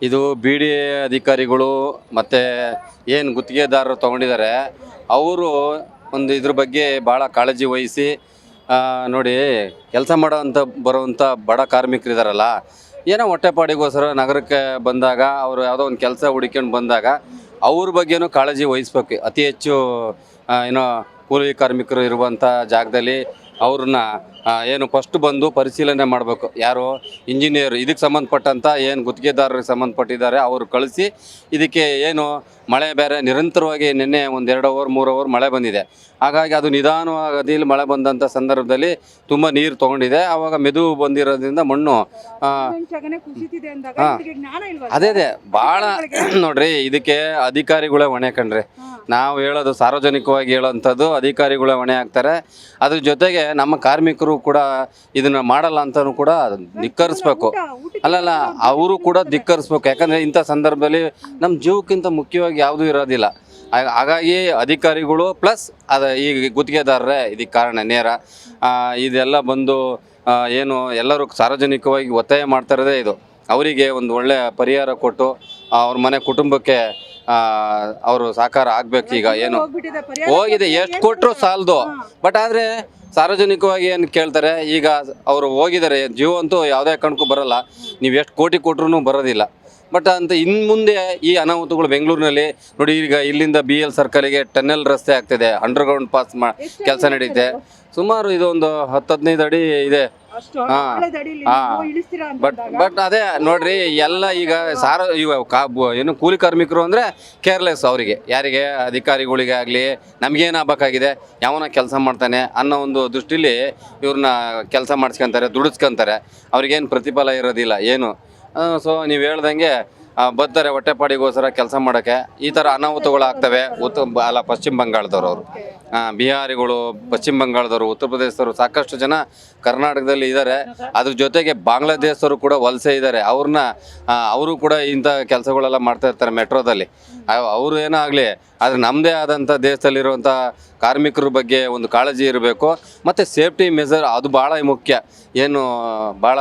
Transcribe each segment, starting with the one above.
ಇದು B D A ಅಧಿಕಾರಿಗಳು ಮತ್ತು ಏನು ಗುತ್ತಿಗೆದಾರರು ತೊಗೊಂಡಿದ್ದಾರೆ ಅವರು ಒಂದು ಇದ್ರ ಬಗ್ಗೆ ಭಾಳ ಕಾಳಜಿ ವಹಿಸಿ ನೋಡಿ ಕೆಲಸ ಮಾಡೋವಂಥ ಬರುವಂಥ ಬಡ ಕಾರ್ಮಿಕರಿದ್ದಾರಲ್ಲ, ಏನೋ ಹೊಟ್ಟೆಪಾಡಿಗೋಸ್ಕರ ನಗರಕ್ಕೆ ಬಂದಾಗ ಅವರು ಯಾವುದೋ ಒಂದು ಕೆಲಸ ಹುಡುಕೊಂಡು ಬಂದಾಗ ಅವ್ರ ಬಗ್ಗೆನೂ ಕಾಳಜಿ ವಹಿಸ್ಬೇಕು. ಅತಿ ಹೆಚ್ಚು ಏನೋ ಕೂಲಿ ಕಾರ್ಮಿಕರು ಇರುವಂಥ ಜಾಗದಲ್ಲಿ ಅವ್ರನ್ನ ಏನು ಫಸ್ಟ್ ಬಂದು ಪರಿಶೀಲನೆ ಮಾಡಬೇಕು. ಯಾರು ಇಂಜಿನಿಯರ್ ಇದಕ್ಕೆ ಸಂಬಂಧಪಟ್ಟಂಥ ಏನು ಗುತ್ತಿಗೆದಾರರಿಗೆ ಸಂಬಂಧಪಟ್ಟಿದ್ದಾರೆ ಅವರು ಕಳಿಸಿ, ಇದಕ್ಕೆ ಏನು ಮಳೆ ಬೇರೆ ನಿರಂತರವಾಗಿ ನಿನ್ನೆ ಒಂದು 2 ಅವರ್ 3 ಅವರ್ ಮಳೆ ಬಂದಿದೆ. ಹಾಗಾಗಿ ಅದು ನಿಧಾನವಾಗಿ ಮಳೆ ಬಂದಂಥ ಸಂದರ್ಭದಲ್ಲಿ ತುಂಬ ನೀರು ತೊಗೊಂಡಿದೆ. ಆವಾಗ ಮೆದು ಬಂದಿರೋದ್ರಿಂದ ಮಣ್ಣು ಅದೇ ಭಾಳ ನೋಡ್ರಿ, ಇದಕ್ಕೆ ಅಧಿಕಾರಿಗಳೇ ಹೊಣೆ ಕಣ್ರಿ. ನಾವು ಹೇಳೋದು ಸಾರ್ವಜನಿಕವಾಗಿ ಹೇಳೋವಂಥದ್ದು ಅಧಿಕಾರಿಗಳೇ ಹೊಣೆ ಆಗ್ತಾರೆ. ಅದ್ರ ಜೊತೆಗೆ ನಮ್ಮ ಕಾರ್ಮಿಕರು ಕೂಡ ಇದನ್ನು ಮಾಡಲ್ಲ ಅಂತಲೂ ಕೂಡ ಧಿಕ್ಕರಿಸ್ಬೇಕು. ಅಲ್ಲಲ್ಲ, ಅವರು ಕೂಡ ಧಿಕ್ಕರಿಸ್ಬೇಕು. ಯಾಕಂದರೆ ಇಂಥ ಸಂದರ್ಭದಲ್ಲಿ ನಮ್ಮ ಜೀವಕ್ಕಿಂತ ಮುಖ್ಯವಾಗಿ ಯಾವುದೂ ಇರೋದಿಲ್ಲ. ಹಾಗಾಗಿ ಅಧಿಕಾರಿಗಳು ಪ್ಲಸ್ ಈ ಗುತ್ತಿಗೆದಾರರೇ ಇದಕ್ಕೆ ಕಾರಣ ನೇರ. ಇದೆಲ್ಲ ಬಂದು ಏನು ಎಲ್ಲರೂ ಸಾರ್ವಜನಿಕವಾಗಿ ಒತ್ತಾಯ ಮಾಡ್ತಾ ಇರೋದೇ ಇದು. ಅವರಿಗೆ ಒಂದು ಒಳ್ಳೆಯ ಪರಿಹಾರ ಕೊಟ್ಟು ಅವ್ರ ಮನೆ ಕುಟುಂಬಕ್ಕೆ ಅವರು ಸಾಕಾರ ಆಗಬೇಕು. ಈಗ ಏನು ಹೋಗಿದೆ, ಎಷ್ಟು ಕೊಟ್ಟರು ಸಾಲದು. ಬಟ್ ಆದರೆ ಸಾರ್ವಜನಿಕವಾಗಿ ಏನು ಕೇಳ್ತಾರೆ, ಈಗ ಅವರು ಹೋಗಿದ್ದಾರೆ, ಜೀವ ಅಂತೂ ಯಾವುದೇ ಕಾರಣಕ್ಕೂ ಬರೋಲ್ಲ, ನೀವು ಎಷ್ಟು ಕೋಟಿ ಕೊಟ್ಟರು ಬರೋದಿಲ್ಲ. ಬಟ್ ಅಂತ ಇನ್ನು ಮುಂದೆ ಈ ಅನಾಹುತಗಳು ಬೆಂಗಳೂರಿನಲ್ಲಿ ನೋಡಿ, ಈಗ ಇಲ್ಲಿಂದ BL ಸರ್ಕಲಿಗೆ ಟನ್ನೆಲ್ ರಸ್ತೆ ಆಗ್ತಿದೆ, ಅಂಡರ್ಗ್ರೌಂಡ್ ಪಾಸ್ ಕೆಲಸ ನಡೀತೆ. ಸುಮಾರು ಇದೊಂದು 10-15 ಅಡಿ ಇದೆ. ಬಟ್ ಅದೇ ನೋಡ್ರಿ, ಎಲ್ಲ ಈಗ ಏನು ಕೂಲಿ ಕಾರ್ಮಿಕರು ಅಂದರೆ ಕೇರ್ಲೆಸ್. ಅವರಿಗೆ ಯಾರಿಗೆ ಅಧಿಕಾರಿಗಳಿಗೆ ಆಗಲಿ ನಮಗೇನು ಆಗ್ಬೇಕಾಗಿದೆ, ಯಾವನ ಕೆಲಸ ಮಾಡ್ತಾನೆ ಅನ್ನೋ ಒಂದು ದೃಷ್ಟಿಲಿ ಇವ್ರನ್ನ ಕೆಲಸ ಮಾಡಿಸ್ಕೊಂತಾರೆ, ದುಡಿಸ್ಕೊಂತಾರೆ. ಅವ್ರಿಗೇನು ಪ್ರತಿಫಲ ಇರೋದಿಲ್ಲ ಏನು. ಸೊ ನೀವು ಹೇಳ್ದಂಗೆ ಬರ್ತಾರೆ ಹೊಟ್ಟೆಪಾಡಿಗೋಸ್ಕರ ಕೆಲಸ ಮಾಡೋಕ್ಕೆ. ಈ ಥರ ಅನಾಹುತಗಳಾಗ್ತವೆ. ಪಶ್ಚಿಮ ಬಂಗಾಳದವರು, ಅವರು ಬಿಹಾರಿಗಳು, ಪಶ್ಚಿಮ ಬಂಗಾಳದವರು, ಉತ್ತರ ಪ್ರದೇಶದವರು, ಸಾಕಷ್ಟು ಜನ ಕರ್ನಾಟಕದಲ್ಲಿ ಇದ್ದಾರೆ. ಅದ್ರ ಜೊತೆಗೆ ಬಾಂಗ್ಲಾದೇಶದವರು ಕೂಡ ವಲಸೆ ಇದ್ದಾರೆ. ಅವರು ಕೂಡ ಇಂಥ ಕೆಲಸಗಳೆಲ್ಲ ಮಾಡ್ತಾ ಇರ್ತಾರೆ ಮೆಟ್ರೋದಲ್ಲಿ. ಅವರು ಏನೋ ಆಗಲಿ, ಆದರೆ ನಮ್ಮದೇ ಆದಂಥ ದೇಶದಲ್ಲಿರುವಂಥ ಕಾರ್ಮಿಕರ ಬಗ್ಗೆ ಒಂದು ಕಾಳಜಿ ಇರಬೇಕು. ಮತ್ತು ಸೇಫ್ಟಿ ಮೆಜರ್ ಅದು ಭಾಳ ಮುಖ್ಯ. ಏನು ಭಾಳ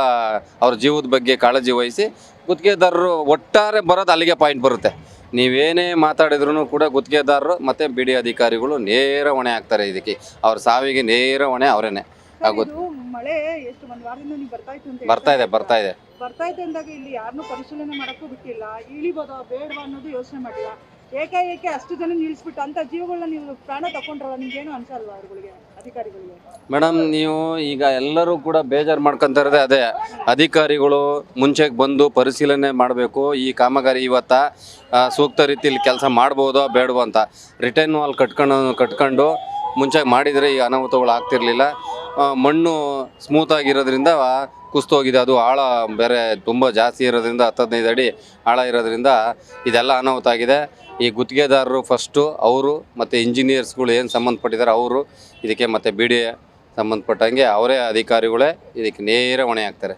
ಅವ್ರ ಜೀವದ ಬಗ್ಗೆ ಕಾಳಜಿ ವಹಿಸಿ ಗುತ್ತಿಗೆದಾರರು ಒಟ್ಟಾರೆ ಬರೋದು ಅಲ್ಲಿಗೆ ಪಾಯಿಂಟ್ ಬರುತ್ತೆ. ನೀವೇನೇ ಮಾತಾಡಿದ್ರು ಕೂಡ ಗುತ್ತಿಗೆದಾರರು ಮತ್ತು BD ಅಧಿಕಾರಿಗಳು ನೇರ ಹೊಣೆ ಆಗ್ತಾರೆ. ಇದಕ್ಕೆ ಅವ್ರ ಸಾವಿಗೆ ನೇರ ಹೊಣೆ ಅವರೇನೆ. ಮಳೆ ಎಷ್ಟು ಒಂದು ವಾರದಿಂದ ನೀವು ಬರ್ತಾ ಇದೆ ಅಂದಾಗ ಇಲ್ಲಿ ಯಾರನ್ನೂ ಪರಿಶೀಲನೆ ಮಾಡಕ್ಕೂ ಬಿಟ್ಟಿಲ್ಲ. ಇಳಿಬೋದಾ ಬೇಡವಾ ಅನ್ನೋದು ಯೋಚನೆ ಮಾಡಿಲ್ಲ. ಏಕಾಏಕಿ ಅಷ್ಟು ಜನ ನಿಲ್ಲಿಸ್ಬಿಟ್ಟು ಅಂತ ಜೀವಗಳನ್ನ ನೀವು ಪ್ರಾಣ ತಗೊಂಡ್ರಲ್ಲ, ನಿಮ್ಗೇನು ಅನ್ಸಲ್ವಾ ಅವ್ರಗಳಿಗೆ, ಅಧಿಕಾರಿಗಳಿಗೆ? ಮೇಡಮ್, ನೀವು ಈಗ ಎಲ್ಲರೂ ಕೂಡ ಬೇಜಾರು ಮಾಡ್ಕೊತಾ ಇರೋದೇ ಅದೇ. ಅಧಿಕಾರಿಗಳು ಮುಂಚೆಗೆ ಬಂದು ಪರಿಶೀಲನೆ ಮಾಡಬೇಕು. ಈ ಕಾಮಗಾರಿ ಇವತ್ತ ಸೂಕ್ತ ರೀತಿಯಲ್ಲಿ ಕೆಲಸ ಮಾಡ್ಬೋದೋ ಬೇಡವೋ ಅಂತ ರಿಟರ್ನ್ ವಾಲ್ ಕಟ್ಕೊಂಡು ಮುಂಚೆ ಮಾಡಿದರೆ ಈ ಅನಾಹುತಗಳು ಆಗ್ತಿರ್ಲಿಲ್ಲ. ಮಣ್ಣು ಸ್ಮೂತಾಗಿರೋದ್ರಿಂದ ಕುಸ್ತೋಗಿದೆ. ಅದು ಆಳ ಬೇರೆ ತುಂಬ ಜಾಸ್ತಿ ಇರೋದ್ರಿಂದ 10-15 ಅಡಿ ಆಳ ಇರೋದ್ರಿಂದ ಇದೆಲ್ಲ ಅನಾಹುತ ಆಗಿದೆ. ಈ ಗುತ್ತಿಗೆದಾರರು ಫಸ್ಟು ಅವರು ಮತ್ತು ಇಂಜಿನಿಯರ್ಸ್ಗಳು ಏನು ಸಂಬಂಧಪಟ್ಟಿದ್ದಾರೆ ಅವರು ಇದಕ್ಕೆ, ಮತ್ತು BD ಸಂಬಂಧಪಟ್ಟಂಗೆ ಅವರೇ ಅಧಿಕಾರಿಗಳೇ ಇದಕ್ಕೆ ನೇರ ಹೊಣೆ ಆಗ್ತಾರೆ.